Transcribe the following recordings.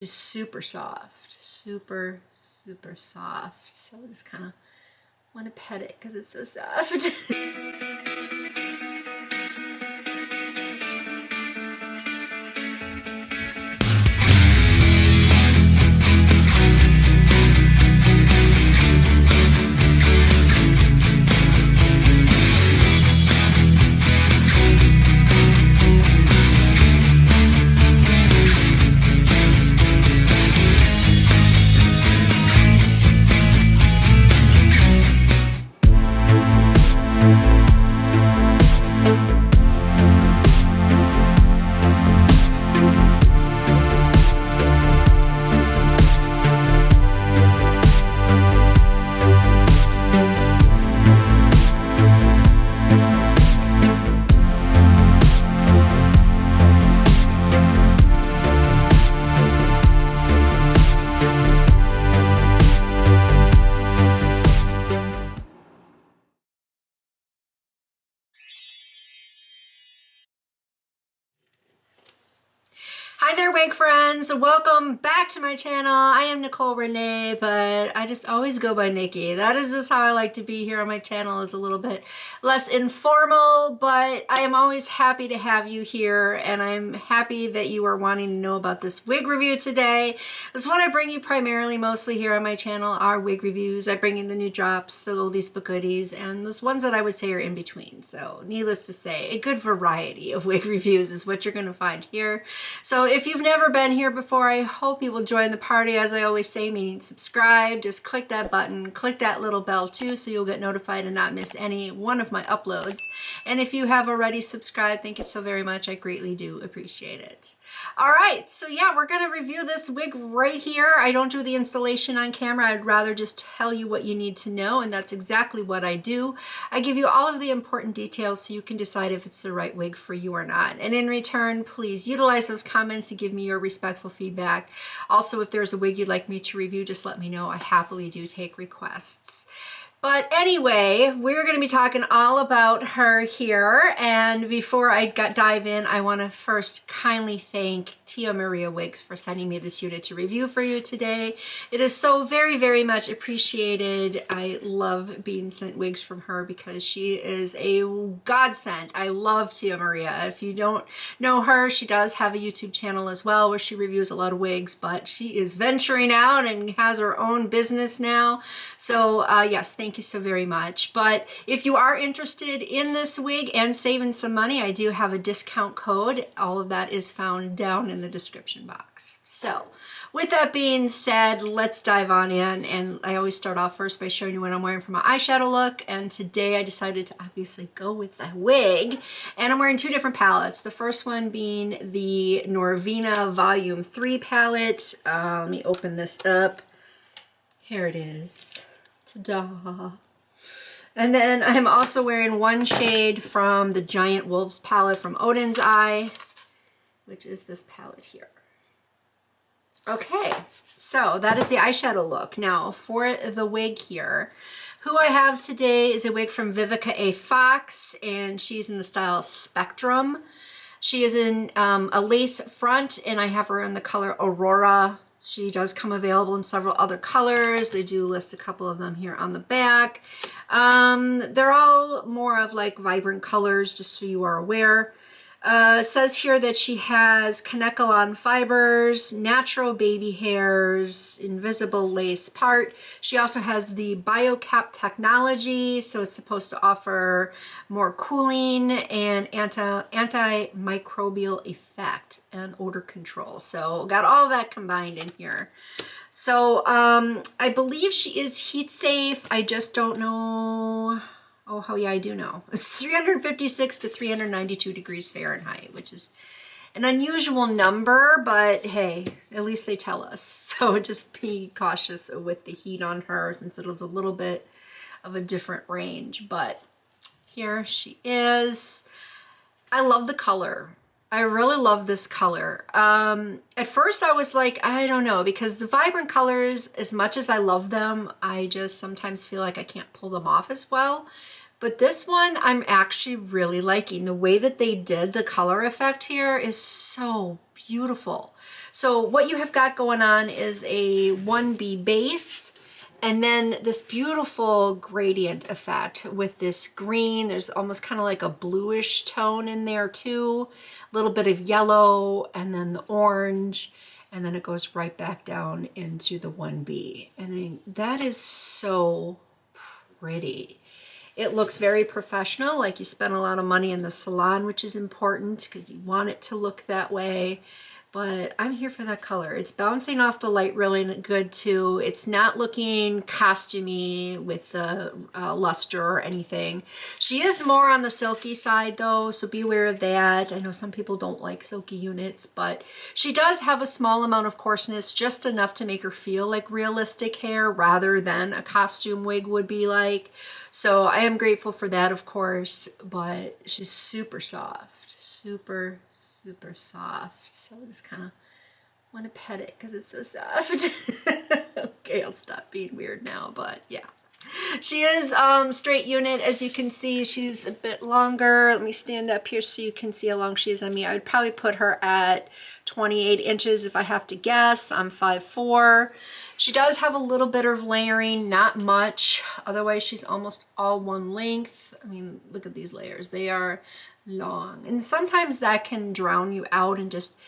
It's super soft, super soft. So I just kind of want to pet it because it's so soft. Hi there, wig friends. Welcome back to my channel. I am Nicole Renee, but I just always go by Nikki. That is just how I like to be here on my channel. It's a little bit less informal, but I am always happy to have you here, and I'm happy that you are wanting to know about this wig review today. This is what I bring you primarily, mostly here on my channel, are wig reviews. I bring in the new drops, the oldies but goodies, and those ones that I would say are in between. So needless to say, a good variety of wig reviews is what you're going to find here. So if you've never been here before, I hope you will join the party. As I always say, meaning subscribe. Just click that button, click that little bell too, so you'll get notified and not miss any one of my uploads. And if you have already subscribed, thank you so very much. I greatly do appreciate it. All right, so yeah, we're gonna review this wig right here. I don't do the installation on camera. I'd rather just tell you what you need to know, and that's exactly what I do. I give you all of the important details so you can decide if it's the right wig for you or not. And in return, please utilize those comments to give me your respectful feedback. Also, if there's a wig you'd like me to review, just let me know. I happily do take requests. But anyway, we're going to be talking all about her here. And before I dive in, I want to first kindly thank Tia Maria Wigs for sending me this unit to review for you today. It is so very, very much appreciated. I love being sent wigs from her because she is a godsend. I love Tia Maria. If you don't know her, she does have a YouTube channel as well where she reviews a lot of wigs, but she is venturing out and has her own business now. So yes, thank you so very much. But if you are interested in this wig and saving some money, I do have a discount code. All of that is found down in the description box. So with that being said, let's dive on in. And I always start off first by showing you what I'm wearing for my eyeshadow look. And today I decided to obviously go with the wig. And I'm wearing two different palettes. The first one being the Norvina Volume 3 palette. Let me open this up. Here it is. Ta-da. And then I'm also wearing one shade from the Giant Wolves palette from Odin's Eye, which is this palette here. Okay, so that is the eyeshadow look. Now for the wig here, who I have today is a wig from Vivica A. Fox, and she's in the style Spectrum. She is in a lace front, and I have her in the color Aurora. She does come available in several other colors. They do list a couple of them here on the back. They're all more of like vibrant colors, just so you are aware. It says here that she has Kanekalon fibers, natural baby hairs, invisible lace part. She also has the BioCap technology, so it's supposed to offer more cooling and antimicrobial effect and odor control. So got all that combined in here. So I believe she is heat safe. I just don't know. Oh, yeah, I do know. It's 356 to 392 degrees Fahrenheit, which is an unusual number, but hey, at least they tell us. So just be cautious with the heat on her since it is a little bit of a different range. But here she is. I love the color. I really love this color. At first I was like, I don't know, because the vibrant colors, as much as I love them, I just sometimes feel like I can't pull them off as well. But this one I'm actually really liking. The way that they did the color effect here is so beautiful. So what you have got going on is a 1B base, and then this beautiful gradient effect with this green. There's almost kind of like a bluish tone in there too, a little bit of yellow, and then the orange, and then it goes right back down into the 1B. And then that is so pretty. It looks very professional, like you spent a lot of money in the salon, which is important because you want it to look that way. But I'm here for that color. It's bouncing off the light really good too. It's not looking costumey with the luster or anything. She is more on the silky side though, so be aware of that. I know some people don't like silky units, but she does have a small amount of coarseness, just enough to make her feel like realistic hair rather than a costume wig would be like. So I am grateful for that, of course, but she's super soft, super soft. So I just kind of want to pet it because it's so soft. Okay, I'll stop being weird now, but yeah. She is straight unit. As you can see, she's a bit longer. Let me stand up here so you can see how long she is on me. I would probably put her at 28 inches if I have to guess. I'm 5'4". She does have a little bit of layering, not much. Otherwise, she's almost all one length. I mean, look at these layers. They are long. And sometimes that can drown you out and just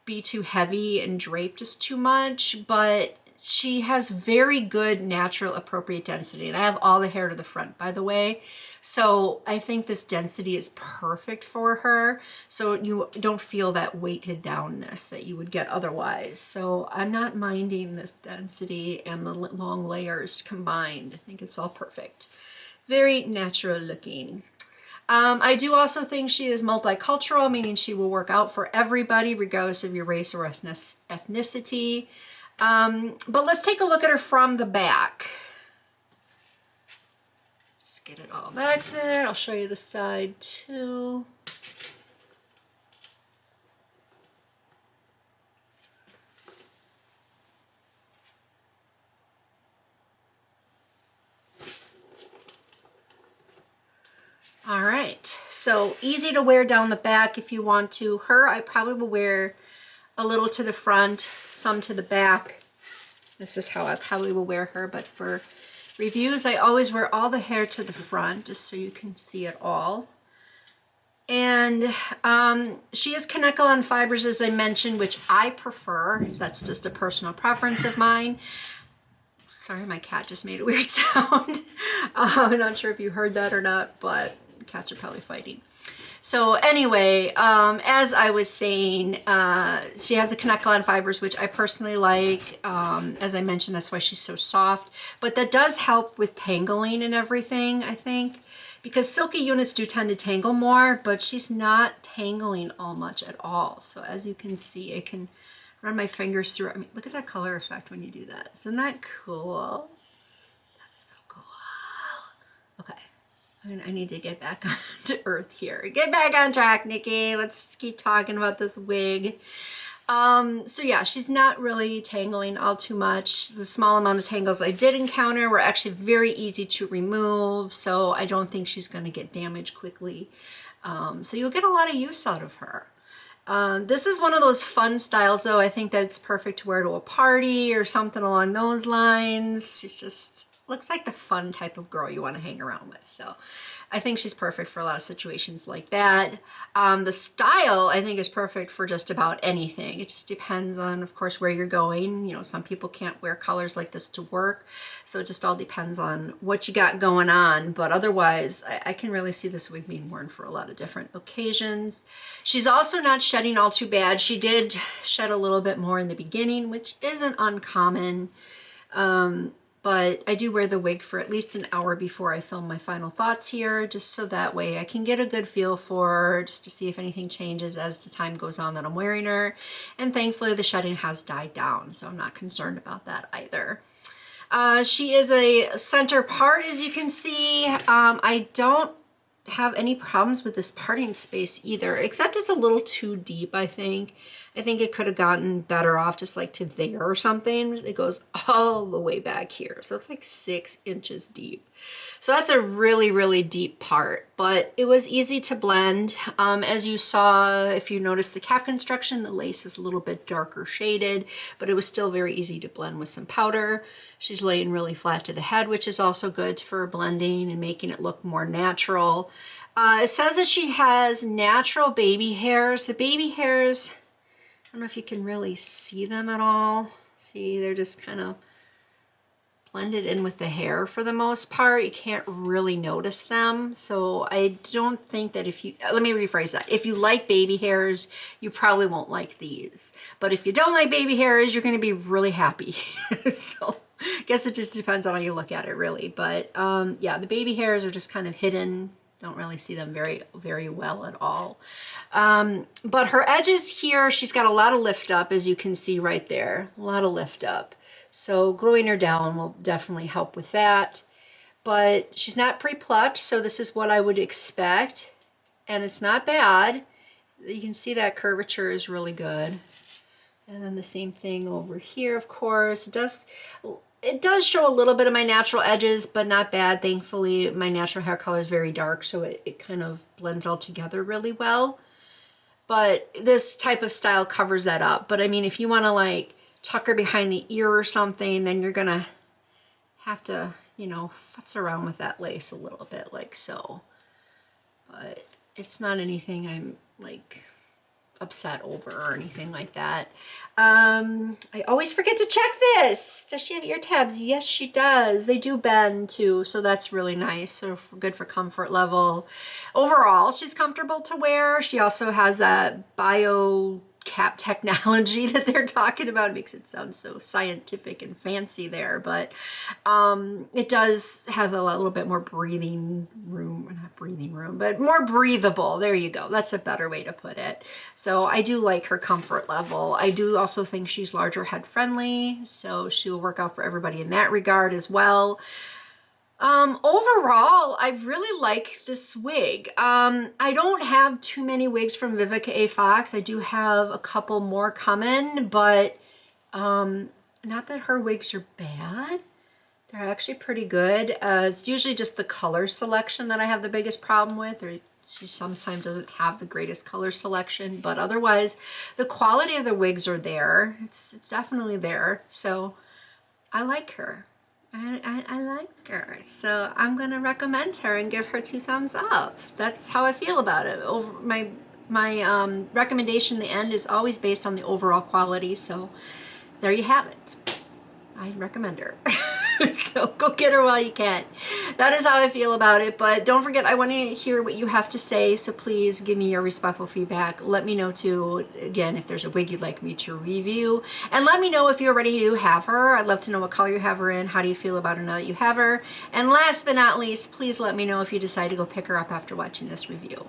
be too heavy and drape just too much. But she has very good natural appropriate density. And I have all the hair to the front, by the way. So I think this density is perfect for her. So you don't feel that weighted downness that you would get otherwise. So I'm not minding this density and the long layers combined. I think it's all perfect. Very natural looking. I do also think she is multicultural, meaning she will work out for everybody, regardless of your race or ethnicity. But let's take a look at her from the back. Let's get it all back there. I'll show you the side too. All right, so easy to wear down the back if you want to. Her, I probably will wear a little to the front, some to the back. This is how I probably will wear her, but for reviews, I always wear all the hair to the front just so you can see it all. And she is Kanekalon fibers, as I mentioned, which I prefer. That's just a personal preference of mine. Sorry, my cat just made a weird sound. I'm not sure if you heard that or not, but cats are probably fighting. So anyway, as I was saying, she has the Kanekalon fibers, which I personally like. As I mentioned, that's why she's so soft. But that does help with tangling and everything, I think. Because silky units do tend to tangle more, but she's not tangling all much at all. So as you can see, I can run my fingers through it. I mean, look at that color effect when you do that. Isn't that cool? That is so cool. Okay. I need to get back to earth here. Get back on track, Nikki. Let's keep talking about this wig. So yeah, she's not really tangling all too much. The small amount of tangles I did encounter were actually very easy to remove, so I don't think she's going to get damaged quickly. So you'll get a lot of use out of her. This is one of those fun styles though. I think that it's perfect to wear to a party or something along those lines. She's just looks like the fun type of girl you want to hang around with. So I think she's perfect for a lot of situations like that. The style I think is perfect for just about anything. It just depends on, of course, where you're going. You know, some people can't wear colors like this to work. So it just all depends on what you got going on. But otherwise, I can really see this wig being worn for a lot of different occasions. She's also not shedding all too bad. She did shed a little bit more in the beginning, which isn't uncommon. But I do wear the wig for at least an hour before I film my final thoughts here, just so that way I can get a good feel for her, just to see if anything changes as the time goes on that I'm wearing her. And thankfully the shedding has died down, so I'm not concerned about that either. She is a center part, as you can see. I don't have any problems with this parting space either, except it's a little too deep, I think. I think it could have gotten better off just like to there or something. It goes all the way back here. So it's like 6 inches deep. So that's a really, really deep part, but it was easy to blend. As you saw, if you notice the cap construction, the lace is a little bit darker shaded, but it was still very easy to blend with some powder. She's laying really flat to the head, which is also good for blending and making it look more natural. It says that she has natural baby hairs. The baby hairs, I don't know if you can really see them at all. See, they're just kind of blended in with the hair for the most part. You can't really notice them. So I don't think that if you, let me rephrase that. If you like baby hairs, you probably won't like these. But if you don't like baby hairs, you're going to be really happy. So I guess it just depends on how you look at it really. But yeah, the baby hairs are just kind of hidden. Don't really see them very well at all. But her edges here, she's got a lot of lift up, as you can see right there, a lot of lift up. So gluing her down will definitely help with that. But she's not pre-plucked, so this is what I would expect. And it's not bad. You can see that curvature is really good. And then the same thing over here, of course. It does show a little bit of my natural edges, but not bad. Thankfully, my natural hair color is very dark, so it kind of blends all together really well. But this type of style covers that up. But I mean, if you want to like tuck her behind the ear or something, then you're gonna have to, you know, futz around with that lace a little bit like so. But it's not anything I'm like upset over or anything like that. I always forget to check this. Does she have ear tabs? Yes, she does. They do bend too, so that's really nice. So good for comfort level. Overall, she's comfortable to wear. She also has that bio cap technology that they're talking about. It makes it sound so scientific and fancy there, but it does have a little bit more breathing room, not breathing room, but more breathable. There you go. That's a better way to put it. So I do like her comfort level. I do also think she's larger head friendly, so she will work out for everybody in that regard as well. Overall, I really like this wig. I don't have too many wigs from Vivica A. Fox. I do have a couple more coming, but not that her wigs are bad. They're actually pretty good. It's usually just the color selection that I have the biggest problem with, or she sometimes doesn't have the greatest color selection, but otherwise the quality of the wigs are there. It's definitely there. So I like her. I like her, so I'm gonna recommend her and give her 2 thumbs up. That's how I feel about it. Over my recommendation in the end is always based on the overall quality, so there you have it. I recommend her. So go get her while you can. That is how I feel about it, but don't forget, I want to hear what you have to say, so please give me your respectful feedback. Let me know too, again, if there's a wig you'd like me to review, and let me know if you're ready to have her. I'd love to know what color you have her in. How do you feel about her now that you have her? And last but not least, please let me know if you decide to go pick her up after watching this review.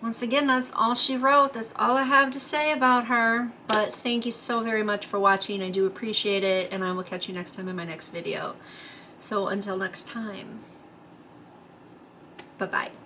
Once again, that's all she wrote. That's all I have to say about her. But thank you so very much for watching. I do appreciate it, and I will catch you next time in my next video. So until next time, bye-bye.